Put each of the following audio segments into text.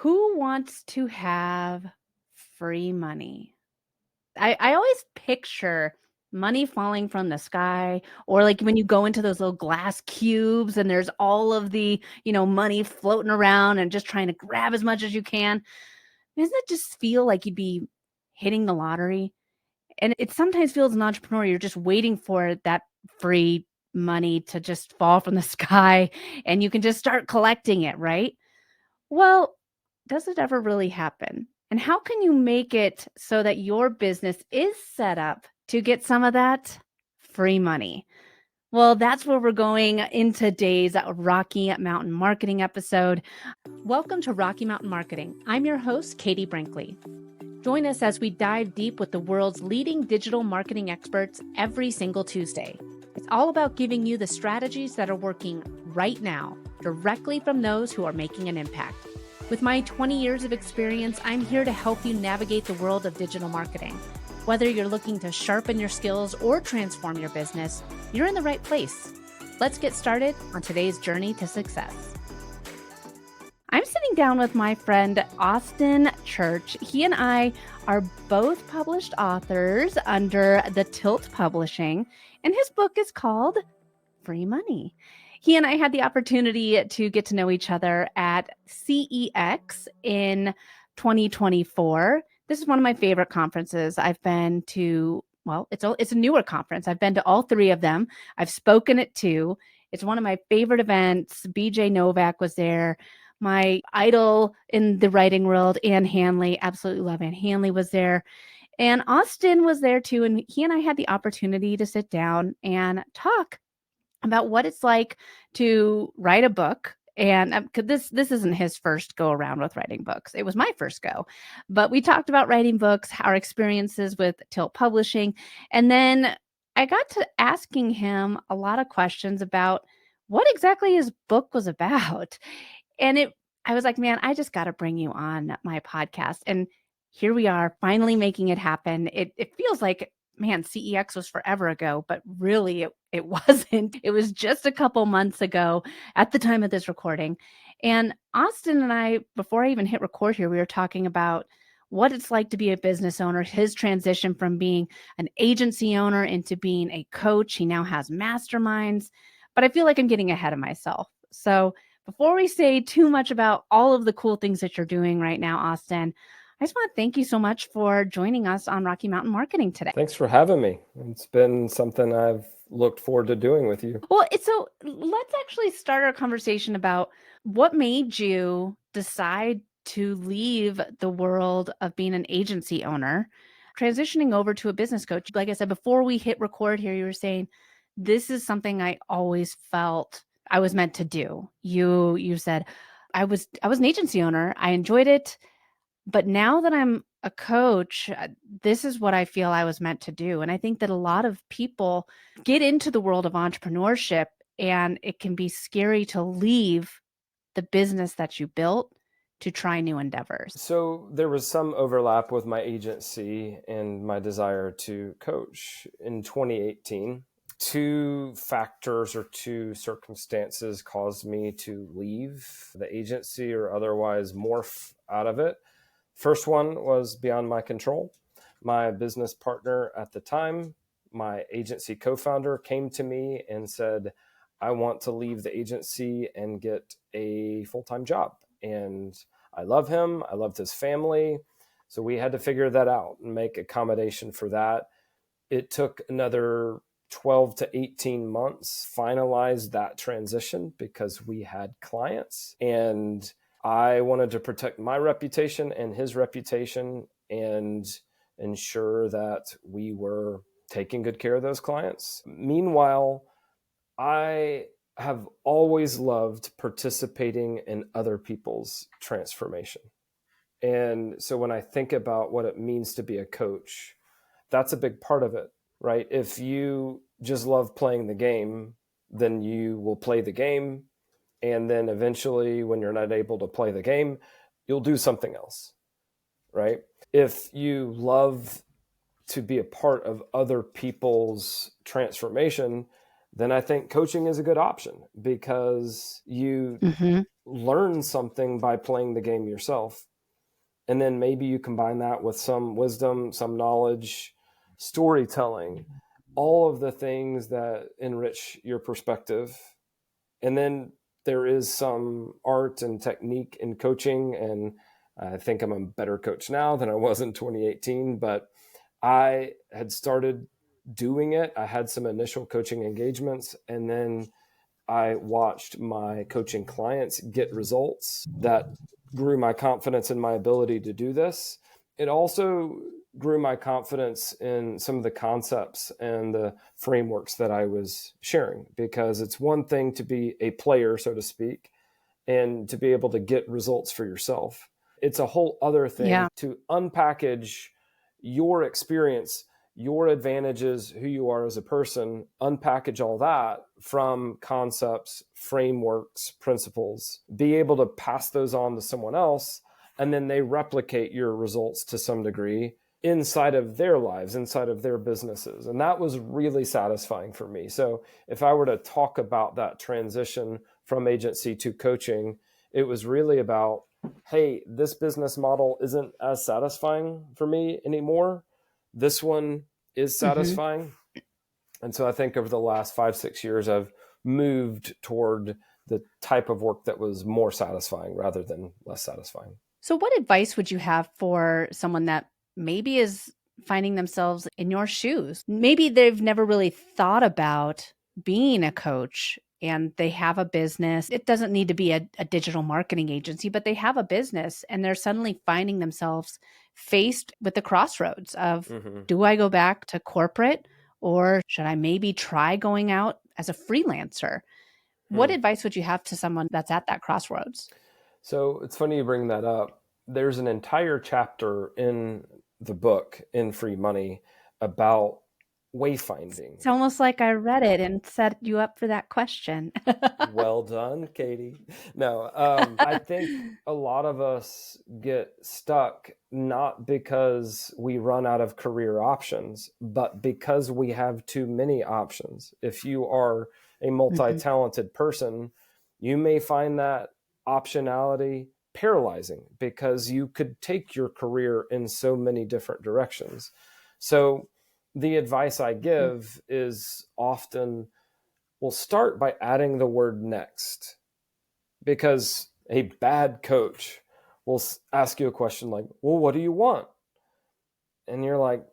Who wants to have free money? I always picture money falling from the sky, or like when you go into those little glass cubes and there's all of the, money floating around and just trying to grab as much as you can. Doesn't it just feel like you'd be hitting the lottery? And it sometimes feels an entrepreneur, you're just waiting for that free money to just fall from the sky and you can just start collecting it, right? Well, does it ever really happen? And how can you make it so that your business is set up to get some of that free money? Well, that's where we're going in today's Rocky Mountain Marketing episode. Welcome to Rocky Mountain Marketing. I'm your host, Katie Brinkley. Join us as we dive deep with the world's leading digital marketing experts every single Tuesday. It's all about giving you the strategies that are working right now, directly from those who are making an impact. With my 20 years of experience, I'm here to help you navigate the world of digital marketing. Whether you're looking to sharpen your skills or transform your business, you're in the right place. Let's get started on today's journey to success. I'm sitting down with my friend Austin Church. He and I are both published authors under the Tilt Publishing, and his book is called Free Money. He and I had the opportunity to get to know each other at CEX in 2024. This is one of my favorite conferences. I've been to, well, it's a newer conference. I've been to all three of them. I've spoken at two. It's one of my favorite events. BJ Novak was there. My idol in the writing world, Ann Hanley, absolutely love Ann Hanley, was there. And Austin was there too. And he and I had the opportunity to sit down and talk about what it's like to write a book. And this isn't his first go around with writing books. It was my first go. But we talked about writing books, our experiences with Tilt Publishing. And then I got to asking him a lot of questions about what exactly his book was about. And I was like, man, I just got to bring you on my podcast. And here we are finally making it happen. It feels like, man, CEX was forever ago, but really it wasn't. It was just a couple months ago at the time of this recording. And Austin and I, before I even hit record here, we were talking about what it's like to be a business owner, his transition from being an agency owner into being a coach. He now has masterminds, but I feel like I'm getting ahead of myself. So before we say too much about all of the cool things that you're doing right now, Austin, I just want to thank you so much for joining us on Rocky Mountain Marketing today. Thanks for having me. It's been something I've looked forward to doing with you. Well, so let's actually start our conversation about what made you decide to leave the world of being an agency owner, transitioning over to a business coach. Like I said, before we hit record here, you were saying, this is something I always felt I was meant to do. You said, I was an agency owner. I enjoyed it. But now that I'm a coach, this is what I feel I was meant to do. And I think that a lot of people get into the world of entrepreneurship and it can be scary to leave the business that you built to try new endeavors. So there was some overlap with my agency and my desire to coach in 2018. Two factors or two circumstances caused me to leave the agency or otherwise morph out of it. First one was beyond my control. My business partner at the time, my agency co-founder, came to me and said, I want to leave the agency and get a full-time job. And I love him. I loved his family. So we had to figure that out and make accommodation for that. It took another 12 to 18 months, finalize that transition because we had clients. And I wanted to protect my reputation and his reputation and ensure that we were taking good care of those clients. Meanwhile, I have always loved participating in other people's transformation. And so when I think about what it means to be a coach, that's a big part of it, right? If you just love playing the game, then you will play the game. And then eventually, when you're not able to play the game, you'll do something else, right? If you love to be a part of other people's transformation, then I think coaching is a good option because you Mhm. learn something by playing the game yourself. And then maybe you combine that with some wisdom, some knowledge, storytelling, all of the things that enrich your perspective. And then there is some art and technique in coaching. And I think I'm a better coach now than I was in 2018, but I had started doing it. I had some initial coaching engagements, and then I watched my coaching clients get results that grew my confidence in my ability to do this. It also grew my confidence in some of the concepts and the frameworks that I was sharing, because it's one thing to be a player, so to speak, and to be able to get results for yourself. It's a whole other thing Yeah. to unpackage your experience, your advantages, who you are as a person, unpackage all that from concepts, frameworks, principles, be able to pass those on to someone else, and then they replicate your results to some degree inside of their lives, inside of their businesses. And that was really satisfying for me. So if I were to talk about that transition from agency to coaching, it was really about, hey, this business model isn't as satisfying for me anymore. This one is Mhm. satisfying. And so I think over the last 5-6 years, I've moved toward the type of work that was more satisfying rather than less satisfying. So what advice would you have for someone that maybe is finding themselves in your shoes? Maybe they've never really thought about being a coach and they have a business. It doesn't need to be a digital marketing agency, but they have a business and they're suddenly finding themselves faced with the crossroads of, Mm-hmm. do I go back to corporate or should I maybe try going out as a freelancer? What Hmm. advice would you have to someone that's at that crossroads? So it's funny you bring that up. There's an entire chapter in the book, in Free Money, about wayfinding. It's almost like I read it and set you up for that question. Well done, Katie. No, I think a lot of us get stuck not because we run out of career options, but because we have too many options. If you are a multi Mhm. talented person, you may find that optionality paralyzing because you could take your career in so many different directions. So, the advice I Mhm. give is often, we'll start by adding the word next, because a bad coach will ask you a question like, well, what do you want? And you're like,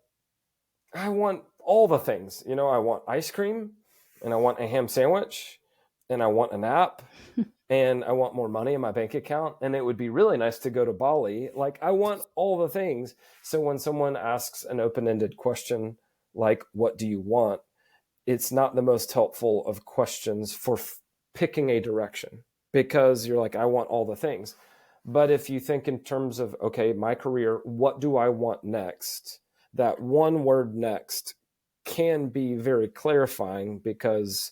I want all the things. I want ice cream, and I want a ham sandwich, and I want a nap, and I want more money in my bank account. And it would be really nice to go to Bali. Like, I want all the things. So when someone asks an open ended question like, what do you want? It's not the most helpful of questions for picking a direction, because you're like, I want all the things. But if you think in terms of, okay, my career, what do I want next? That one word next can be very clarifying, because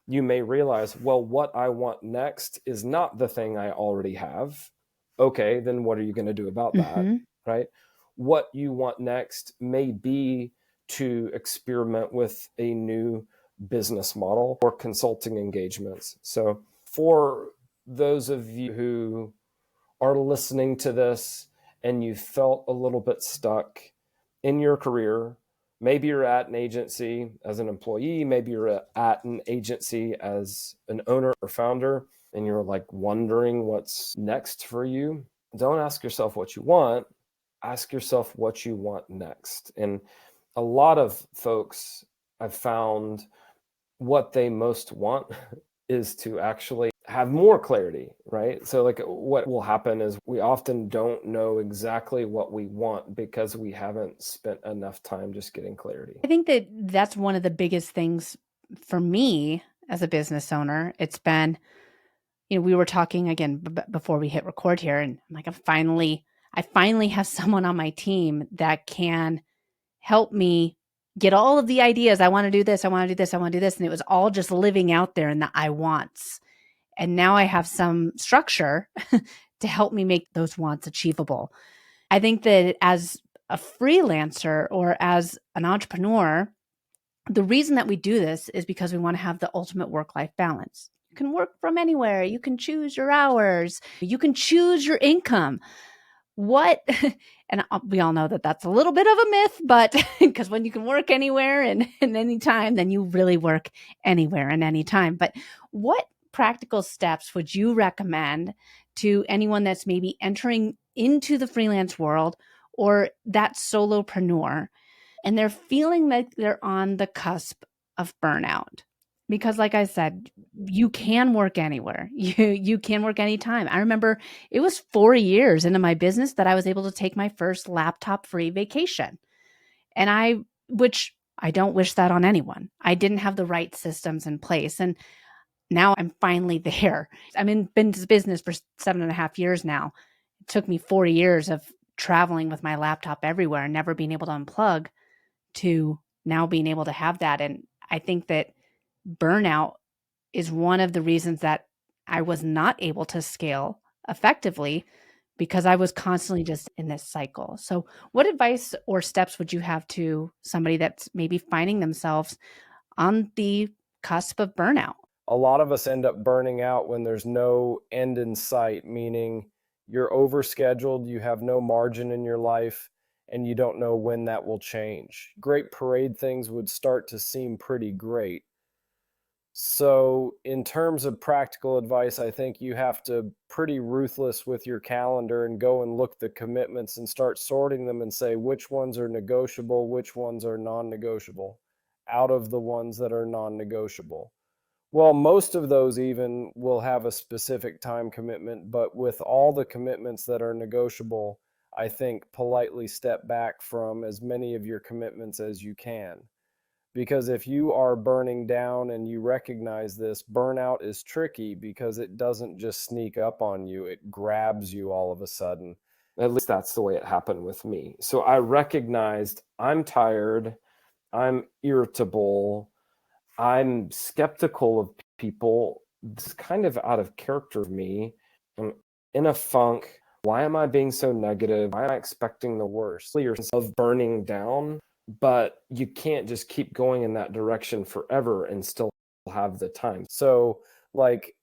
you may realize, well, what I want next is not the thing I already have. Okay, then what are you going to do about that? Mhm. Right? What you want next may be to experiment with a new business model or consulting engagements. So, for those of you who are listening to this and you felt a little bit stuck in your career, maybe you're at an agency as an employee, maybe you're at an agency as an owner or founder, and you're like wondering what's next for you. Don't ask yourself what you want, ask yourself what you want next. And a lot of folks, I've found, what they most want is to actually have more clarity, right? So, like, what will happen is we often don't know exactly what we want because we haven't spent enough time just getting clarity. I think that that's one of the biggest things for me as a business owner. It's been, we were talking again before we hit record here, and I'm like, I finally have someone on my team that can help me get all of the ideas. I want to do this. I want to do this. I want to do this. And it was all just living out there in the I wants. And now I have some structure to help me make those wants achievable. I think that as a freelancer or as an entrepreneur, The reason that we do this is because we want to have the ultimate work-life balance. You can work from anywhere. You can choose your hours. You can choose your income. What, and we all know that that's a little bit of a myth, but because when you can work anywhere and any time, then you really work anywhere and anytime. But what practical steps would you recommend to anyone that's maybe entering into the freelance world or that solopreneur, and they're feeling like they're on the cusp of burnout? Because like I said, you can work anywhere. You can work anytime. I remember it was 4 years into my business that I was able to take my first laptop-free vacation. And which I don't wish that on anyone. I didn't have the right systems in place. And now I'm finally there. I'm in business for 7.5 years now. It took me 4 years of traveling with my laptop everywhere and never being able to unplug to now being able to have that. And I think that burnout is one of the reasons that I was not able to scale effectively, because I was constantly just in this cycle. So what advice or steps would you have to somebody that's maybe finding themselves on the cusp of burnout? A lot of us end up burning out when there's no end in sight, meaning you're overscheduled, you have no margin in your life, and you don't know when that will change. Great parade things would start to seem pretty great. So, in terms of practical advice, I think you have to pretty ruthless with your calendar and go and look the commitments and start sorting them and say which ones are negotiable, which ones are non-negotiable out of the ones that are non-negotiable. Well, most of those even will have a specific time commitment, but with all the commitments that are negotiable, I think politely step back from as many of your commitments as you can. Because if you are burning down and you recognize this, burnout is tricky because it doesn't just sneak up on you, it grabs you all of a sudden. At least that's the way it happened with me. So I recognized I'm tired, I'm irritable, I'm skeptical of people. This is kind of out of character of me. I'm in a funk. Why am I being so negative? Why am I expecting the worst? Your sense of burning down, but you can't just keep going in that direction forever and still have the time. So, like,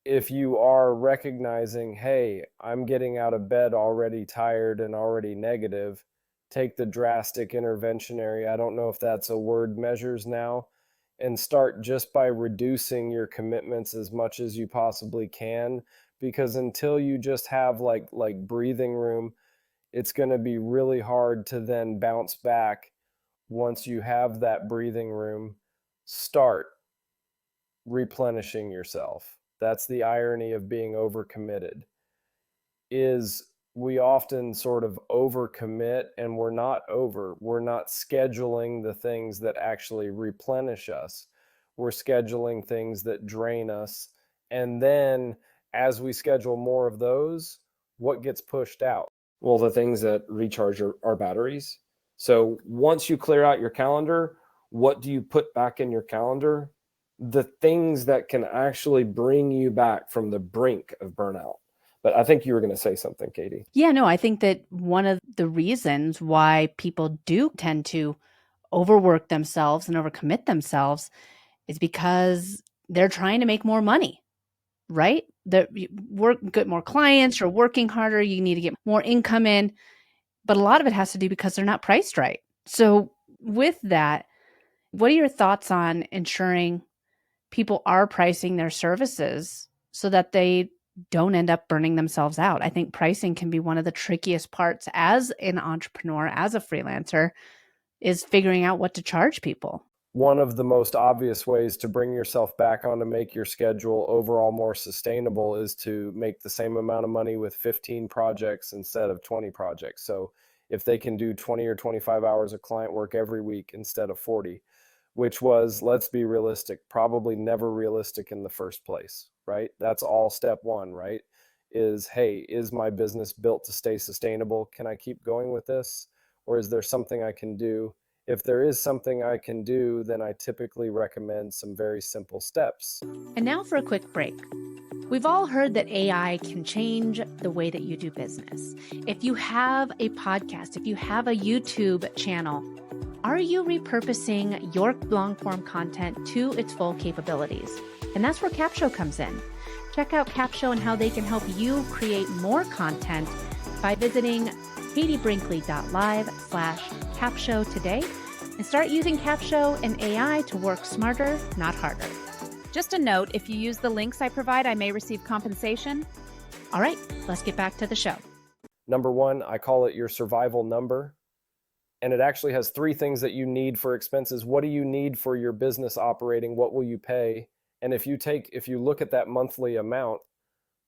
if you are recognizing, hey, I'm getting out of bed already tired and already negative, take the drastic interventionary, I don't know if that's a word, measures now, and start just by reducing your commitments as much as you possibly can. Because until you just have like breathing room, it's going to be really hard to then bounce back. Once you have that breathing room, start replenishing yourself. That's the irony of being overcommitted, is we often sort of overcommit and we're not scheduling the things that actually replenish us. We're scheduling things that drain us. And then as we schedule more of those, what gets pushed out? Well, the things that recharge our batteries. So once you clear out your calendar, what do you put back in your calendar? The things that can actually bring you back from the brink of burnout. But I think you were going to say something, Katie. Yeah, no, I think that one of the reasons why people do tend to overwork themselves and overcommit themselves is because they're trying to make more money, right? Get more clients, you're working harder, you need to get more income in, but a lot of it has to do because they're not priced right. So with that, what are your thoughts on ensuring people are pricing their services so that they don't end up burning themselves out? I think pricing can be one of the trickiest parts as an entrepreneur, as a freelancer, is figuring out what to charge people. One of the most obvious ways to bring yourself back on to make your schedule overall more sustainable is to make the same amount of money with 15 projects instead of 20 projects. So if they can do 20 or 25 hours of client work every week instead of 40, which was, let's be realistic, probably never realistic in the first place, right? That's all step one, right? Is, hey, is my business built to stay sustainable? Can I keep going with this? Or is there something I can do? If there is something I can do, then I typically recommend some very simple steps. And now for a quick break. We've all heard that AI can change the way that you do business. If you have a podcast, if you have a YouTube channel, Are you repurposing your long-form content to its full capabilities? And that's where Capsho comes in. Check out Capsho and how they can help you create more content by visiting katiebrinkley.live/Capsho today and start using Capsho and AI to work smarter, not harder. Just a note, if you use the links I provide, I may receive compensation. All right, let's get back to the show. Number one, I call it your survival number. And it actually has 3 things that you need for expenses. What do you need for your business operating? What will you pay? And if you look at that monthly amount,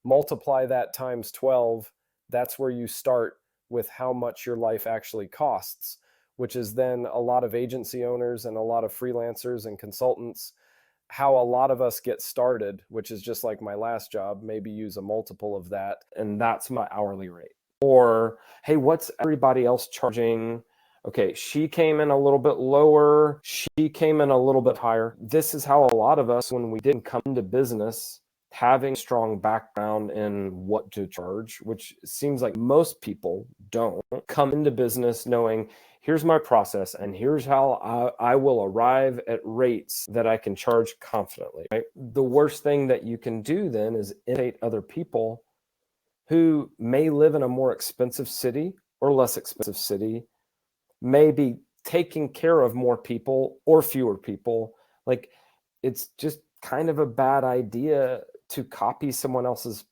multiply that times 12, that's where you start with how much your life actually costs, which is then a lot of agency owners and a lot of freelancers and consultants, how a lot of us get started, which is just like my last job, maybe use a multiple of that. And that's my hourly rate. Or, hey, what's everybody else charging? Okay, she came in a little bit lower. She came in a little bit higher. This is how a lot of us, when we didn't come into business, having strong background in what to charge, which seems like most people don't come into business knowing, here's my process and here's how I will arrive at rates that I can charge confidently. Right? The worst thing that you can do then is imitate other people who may live in a more expensive city or less expensive city, may be taking care of more people or fewer people. Like, it's just kind of a bad idea to copy someone else's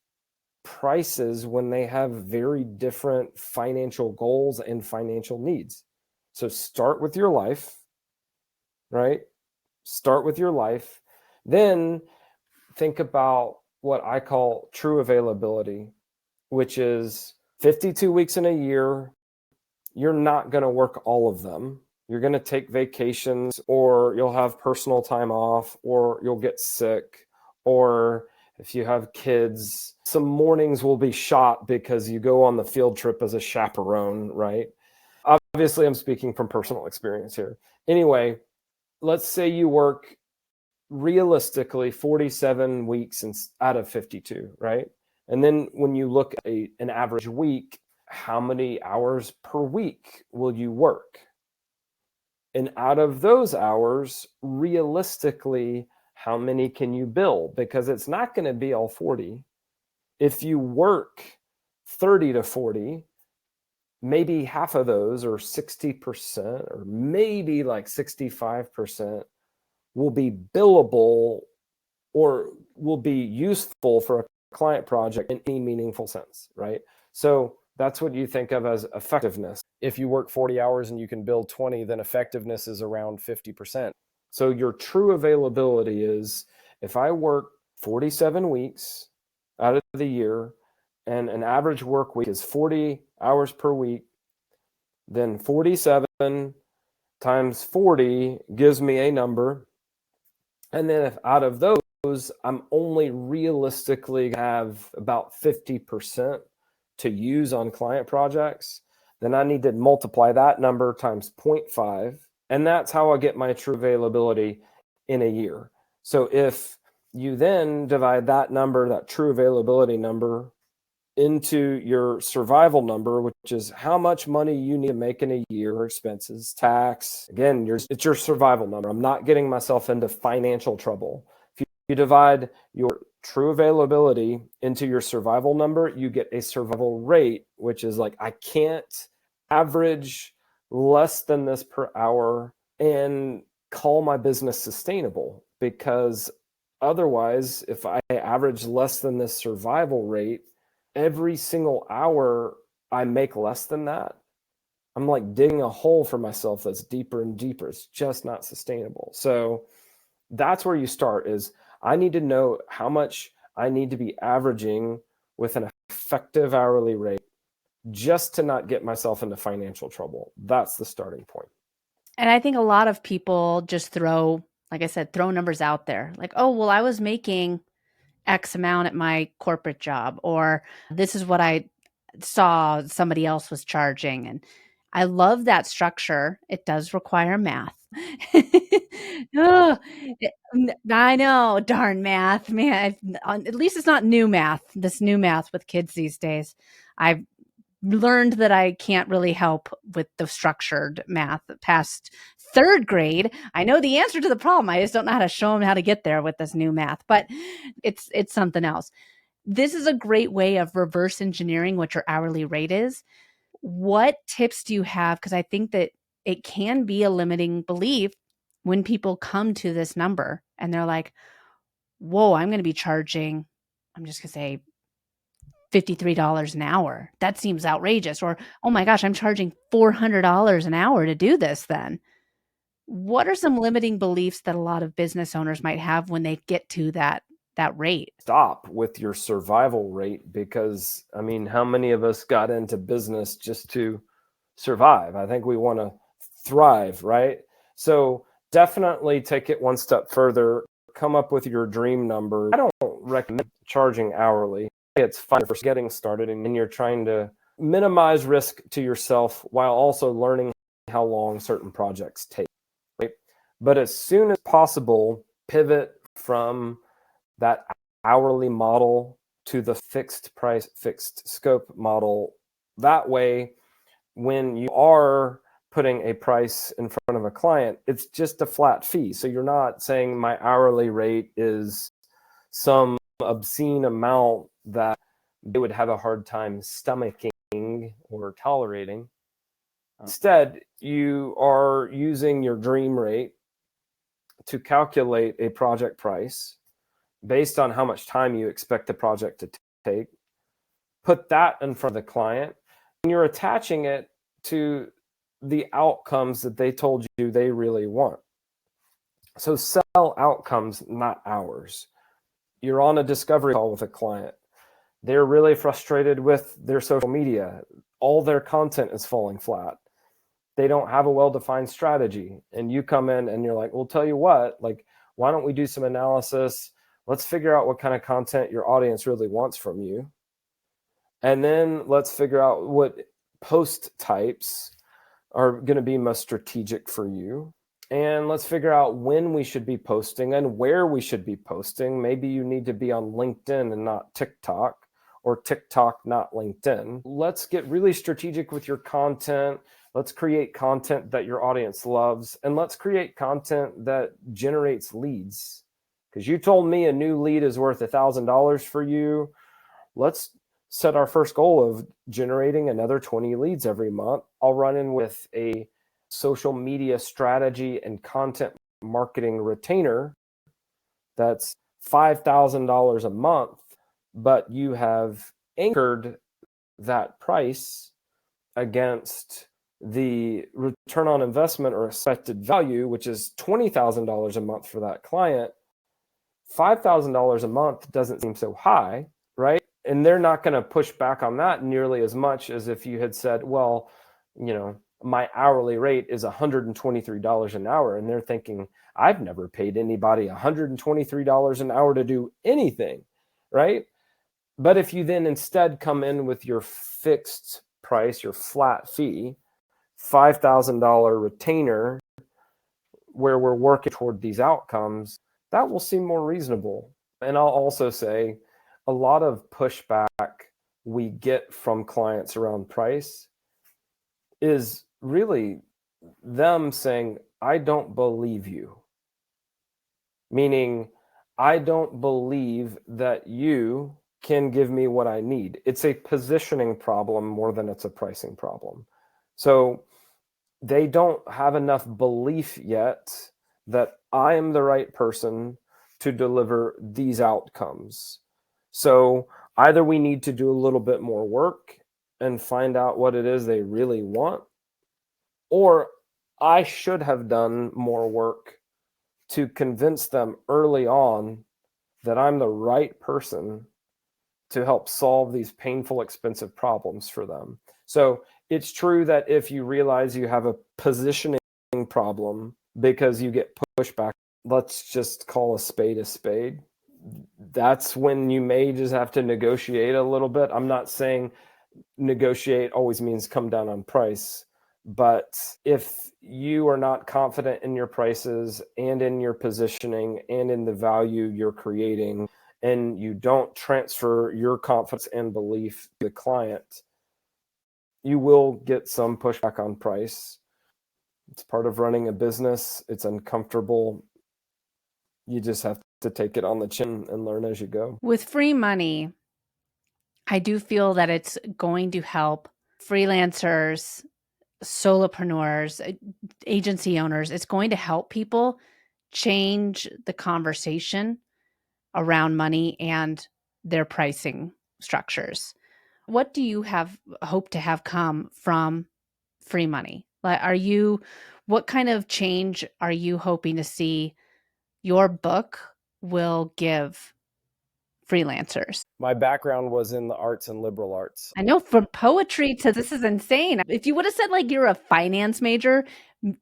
prices when they have very different financial goals and financial needs. So start with your life, right? Start with your life. Then think about what I call true availability, which is 52 weeks in a year. You're not going to work all of them. You're going to take vacations, or you'll have personal time off, or you'll get sick, or if you have kids, some mornings will be shot because you go on the field trip as a chaperone, right? Obviously, I'm speaking from personal experience here. Anyway, let's say you work realistically 47 weeks out of 52, right? And then when you look at an average week, how many hours per week will you work? And out of those hours, realistically, how many can you bill? Because it's not going to be all 40. If you work 30 to 40, maybe half of those, or 60%, or maybe like 65%, will be billable or will be useful for a client project in any meaningful sense, right? So that's what you think of as effectiveness. If you work 40 hours and you can bill 20, then effectiveness is around 50%. So your true availability is, if I work 47 weeks out of the year and an average work week is 40 hours per week, then 47 times 40 gives me a number. And then if out of those, I'm only realistically have about 50% to use on client projects, then I need to multiply that number times 0.5. And that's how I get my true availability in a year. So if you then divide that number, that true availability number, into your survival number, which is how much money you need to make in a year, expenses, tax, again, it's your survival number. I'm not getting myself into financial trouble. If you divide your true availability into your survival number, you get a survival rate, which is like, I can't average less than this per hour and call my business sustainable, because otherwise, if I average less than this survival rate, every single hour I make less than that, I'm like digging a hole for myself that's deeper and deeper. It's just not sustainable. So that's where you start, is I need to know how much I need to be averaging with an effective hourly rate just to not get myself into financial trouble. That's the starting point. And I think a lot of people just throw, like I said, throw numbers out there. Like, oh, well, I was making X amount at my corporate job, or this is what I saw somebody else was charging. And I love that structure. It does require math. Oh, I know, darn math, man. At least it's not new math, this new math with kids these days. I've learned that I can't really help with the structured math past third grade. I know the answer to the problem. I just don't know how to show them how to get there with this new math, but it's something else. This is a great way of reverse engineering what your hourly rate is. What tips do you have? Because I think that it can be a limiting belief when people come to this number and they're like, whoa, I'm going to be charging, I'm just going to say $53 an hour. That seems outrageous. Or, oh my gosh, I'm charging $400 an hour to do this then. What are some limiting beliefs that a lot of business owners might have when they get to that rate? Stop with your survival rate, because I mean, how many of us got into business just to survive? I think we want to thrive, right? So definitely take it one step further, come up with your dream number. I don't recommend charging hourly. It's fine for getting started and you're trying to minimize risk to yourself while also learning how long certain projects take, right? But as soon as possible, pivot from that hourly model to the fixed price, fixed scope model. That way, when you are putting a price in front of a client, it's just a flat fee. So you're not saying my hourly rate is some obscene amount that they would have a hard time stomaching or tolerating. Instead, you are using your dream rate to calculate a project price based on how much time you expect the project to take. Put that in front of the client, and you're attaching it to the outcomes that they told you they really want. So sell outcomes, not hours. You're on a discovery call with a client. They're really frustrated with their social media. All their content is falling flat. They don't have a well-defined strategy. And you come in and you're like, well, tell you what, like, why don't we do some analysis? Let's figure out what kind of content your audience really wants from you. And then let's figure out what post types are going to be most strategic for you. And let's figure out when we should be posting and where we should be posting. Maybe you need to be on LinkedIn and not TikTok, or TikTok, not LinkedIn. Let's get really strategic with your content. Let's create content that your audience loves. And let's create content that generates leads. Because you told me a new lead is worth $1,000 for you. Let's set our first goal of generating another 20 leads every month. I'll run in with a social media strategy and content marketing retainer that's $5,000 a month, but you have anchored that price against the return on investment or expected value, which is $20,000 a month for that client. $5,000 a month doesn't seem so high, right? And they're not going to push back on that nearly as much as if you had said, well, you know, my hourly rate is $123 an hour. And they're thinking, I've never paid anybody $123 an hour to do anything, right? But if you then instead come in with your fixed price, your flat fee, $5,000 retainer, where we're working toward these outcomes, that will seem more reasonable. And I'll also say a lot of pushback we get from clients around price is really them saying, I don't believe you. Meaning, I don't believe that you can give me what I need. It's a positioning problem more than it's a pricing problem. So they don't have enough belief yet that I am the right person to deliver these outcomes. So either we need to do a little bit more work and find out what it is they really want, or I should have done more work to convince them early on that I'm the right person to help solve these painful, expensive problems for them. So it's true that if you realize you have a positioning problem because you get pushback, let's just call a spade. That's when you may just have to negotiate a little bit. I'm not saying negotiate always means come down on price, but if you are not confident in your prices and in your positioning and in the value you're creating, and you don't transfer your confidence and belief to the client, You will get some pushback on price. It's part of running a business. It's uncomfortable. You just have to take it on the chin and learn as you go. With free money, I do feel that it's going to help freelancers, solopreneurs, agency owners. It's going to help people change the conversation around money and their pricing structures. What do you hope to have come from free money? Like, what kind of change are you hoping to see your book will give freelancers? My background was in the arts and liberal arts. I know, from poetry to this is insane. If you would have said like you're a finance major,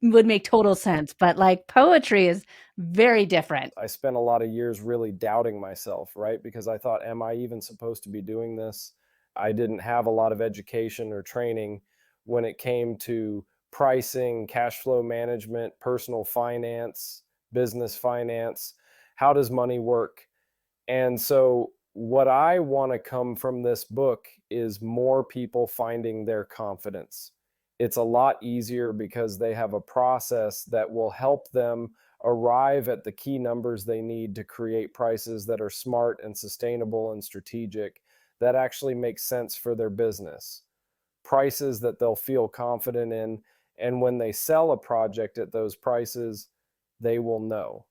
would make total sense. But like poetry is very different. I spent a lot of years really doubting myself, right? Because I thought, am I even supposed to be doing this? I didn't have a lot of education or training when it came to pricing, cash flow management, personal finance, business finance. How does money work? And so what I want to come from this book is more people finding their confidence. It's a lot easier because they have a process that will help them arrive at the key numbers they need to create prices that are smart and sustainable and strategic, that actually make sense for their business. Prices that they'll feel confident in. And when they sell a project at those prices, they will know.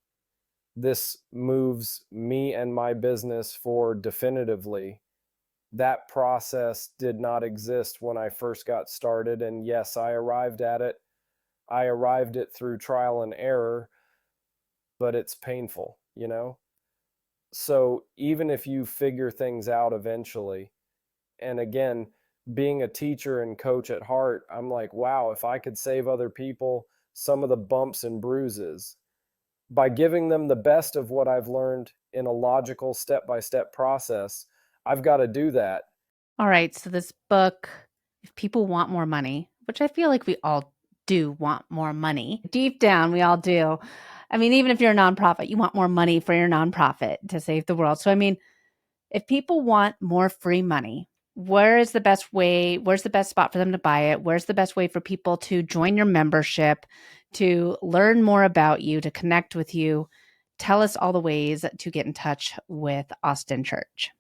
This moves me and my business forward definitively. That process did not exist when I first got started. And yes, I arrived at it. I arrived it through trial and error, but it's painful, you know? So even if you figure things out eventually, and again, being a teacher and coach at heart, I'm like, wow, if I could save other people some of the bumps and bruises by giving them the best of what I've learned in a logical step-by-step process, I've got to do that. All right. So this book, if people want more money, which I feel like we all do want more money, deep down, we all do. I mean, even if you're a nonprofit, you want more money for your nonprofit to save the world. So, I mean, if people want more free money, where's the best spot for them to buy it? Where's the best way for people to join your membership, to learn more about you, to connect with you? Tell us all the ways to get in touch with Austin Church.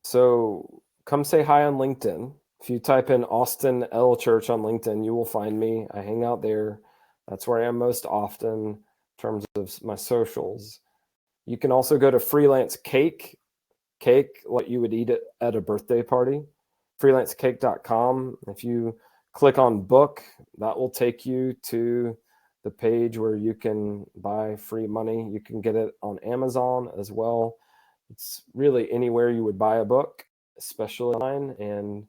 So come say hi on LinkedIn. If you type in Austin L Church on LinkedIn, you will find me. I hang out there. That's where I am most often in terms of my socials. You can also go to Freelance Cake, what you would eat at a birthday party, freelancecake.com. If you click on book, that will take you to the page where you can buy free money. You can get it on Amazon as well. It's really anywhere you would buy a book, especially online. And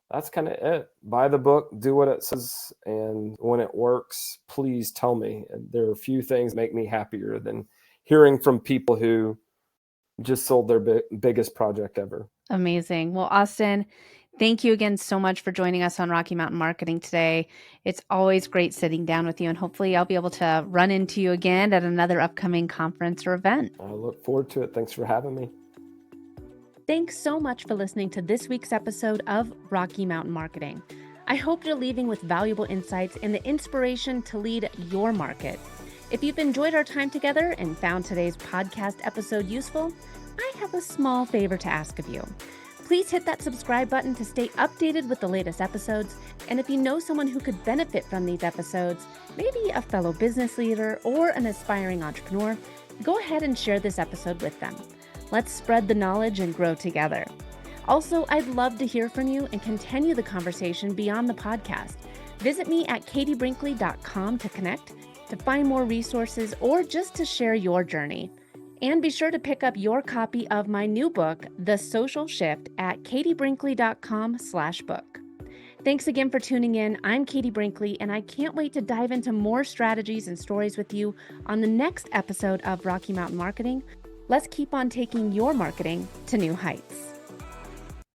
that's kind of it. Buy the book, do what it says. And when it works, please tell me. There are a few things that make me happier than hearing from people who just sold their biggest project ever. Amazing. Well, Austin, thank you again so much for joining us on Rocky Mountain Marketing today. It's always great sitting down with you, and hopefully I'll be able to run into you again at another upcoming conference or event. I look forward to it. Thanks for having me. Thanks so much for listening to this week's episode of Rocky Mountain Marketing. I hope you're leaving with valuable insights and the inspiration to lead your market. If you've enjoyed our time together and found today's podcast episode useful, I have a small favor to ask of you. Please hit that subscribe button to stay updated with the latest episodes. And if you know someone who could benefit from these episodes, maybe a fellow business leader or an aspiring entrepreneur, go ahead and share this episode with them. Let's spread the knowledge and grow together. Also, I'd love to hear from you and continue the conversation beyond the podcast. Visit me at katiebrinkley.com to connect, to find more resources, or just to share your journey. And be sure to pick up your copy of my new book, The Social Shift, at katiebrinkley.com/book. Thanks again for tuning in. I'm Katie Brinkley, and I can't wait to dive into more strategies and stories with you on the next episode of Rocky Mountain Marketing. Let's keep on taking your marketing to new heights.